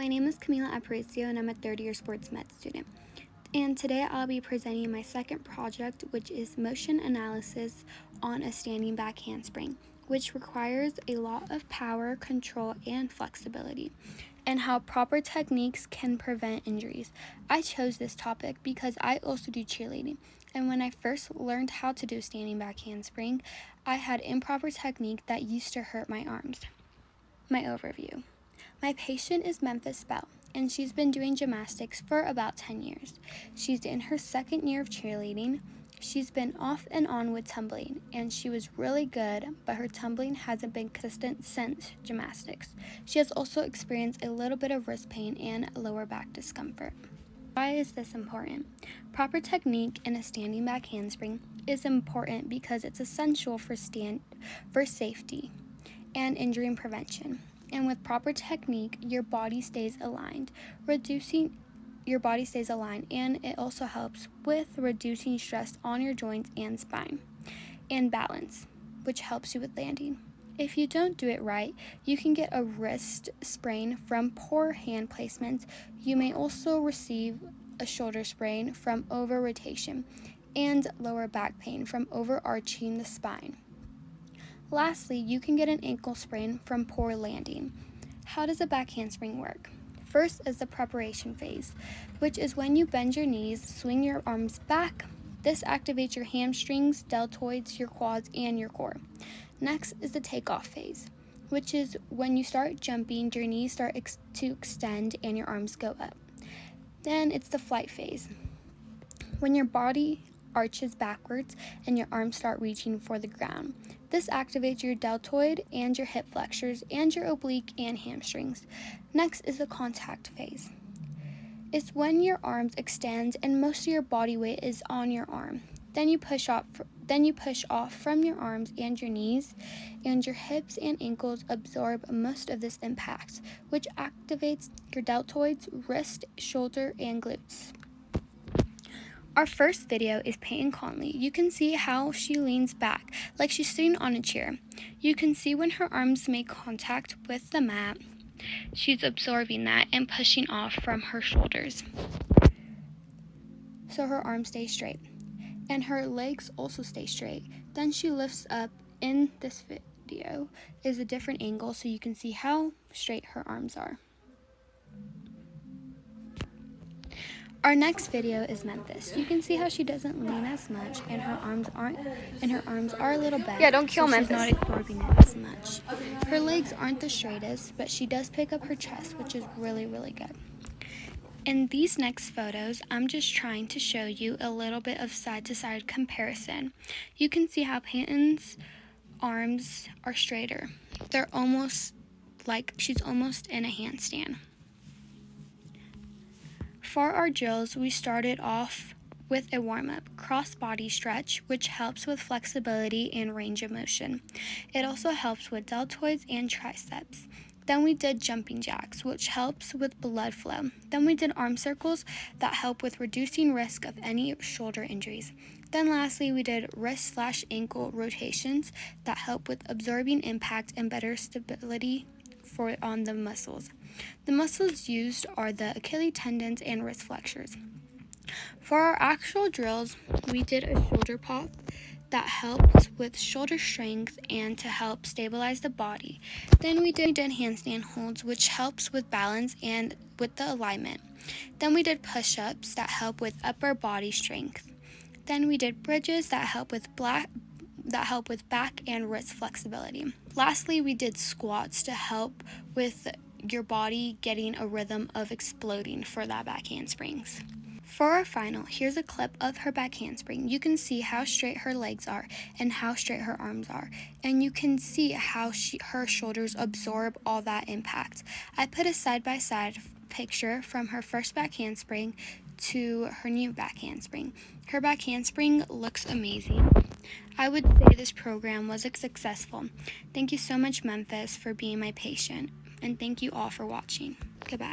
My name is Camila Aparicio and I'm a third-year sports med student. And today I'll be presenting my second project, which is motion analysis on a standing back handspring, which requires a lot of power, control, and flexibility, and how proper techniques can prevent injuries. I chose this topic because I also do cheerleading, and when I first learned how to do standing back handspring, I had improper technique that used to hurt my arms. My overview. My patient is Memphis Bell, and she's been doing gymnastics for about 10 years. She's in her second year of cheerleading. She's been off and on with tumbling, and she was really good, but her tumbling hasn't been consistent since gymnastics. She has also experienced a little bit of wrist pain and lower back discomfort. Why is this important? Proper technique in a standing back handspring is important because it's essential for safety and injury prevention. And with proper technique, your body stays aligned, and it also helps with reducing stress on your joints and spine, and balance, which helps you with landing. If you don't do it right, you can get a wrist sprain from poor hand placements. You may also receive a shoulder sprain from over-rotation and lower back pain from overarching the spine. Lastly, you can get an ankle sprain from poor landing. How does a back handspring work? First is the preparation phase, which is when you bend your knees, swing your arms back. This activates your hamstrings, deltoids, your quads, and your core. Next is the takeoff phase, which is when you start jumping, your knees start to extend and your arms go up. Then it's the flight phase, when your body arches backwards and your arms start reaching for the ground. This activates your deltoid and your hip flexors and your oblique and hamstrings. Next is the contact phase. It's when your arms extend and most of your body weight is on your arm. Then you push off from your arms and your knees, and your hips and ankles absorb most of this impact, which activates your deltoids, wrist, shoulder, and glutes. Our first video is Peyton Conley. You can see how she leans back like she's sitting on a chair. You can see when her arms make contact with the mat, she's absorbing that and pushing off from her shoulders, so her arms stay straight and her legs also stay straight. Then she lifts up. In this video is a different angle so you can see how straight her arms are. Our next video is Memphis. You can see how she doesn't lean as much and her arms are a little bent. Yeah, don't kill Memphis. She's not absorbing it as much. Her legs aren't the straightest, but she does pick up her chest, which is really, really good. In these next photos, I'm just trying to show you a little bit of side-to-side comparison. You can see how Peyton's arms are straighter. They're almost like she's almost in a handstand. For our drills, we started off with a warm-up, cross-body stretch, which helps with flexibility and range of motion. It also helps with deltoids and triceps. Then we did jumping jacks, which helps with blood flow. Then we did arm circles that help with reducing risk of any shoulder injuries. Then lastly, we did wrist/ankle rotations that help with absorbing impact and better stability on the muscles. The muscles used are the Achilles tendons and wrist flexors. For our actual drills, we did a shoulder pop that helps with shoulder strength and to help stabilize the body. Then we did handstand holds, which helps with balance and with the alignment. Then we did push-ups that help with upper body strength. Then we did bridges that help with back and wrist flexibility. Lastly, we did squats to help with your body getting a rhythm of exploding for that back handsprings. For our final, here's a clip of her back handspring. You can see how straight her legs are and how straight her arms are, and you can see how her shoulders absorb all that impact. I put a side-by-side picture from her first back handspring to her new back handspring. Her back handspring looks amazing. I would say this program was successful. Thank you so much, Memphis, for being my patient, and thank you all for watching. Goodbye.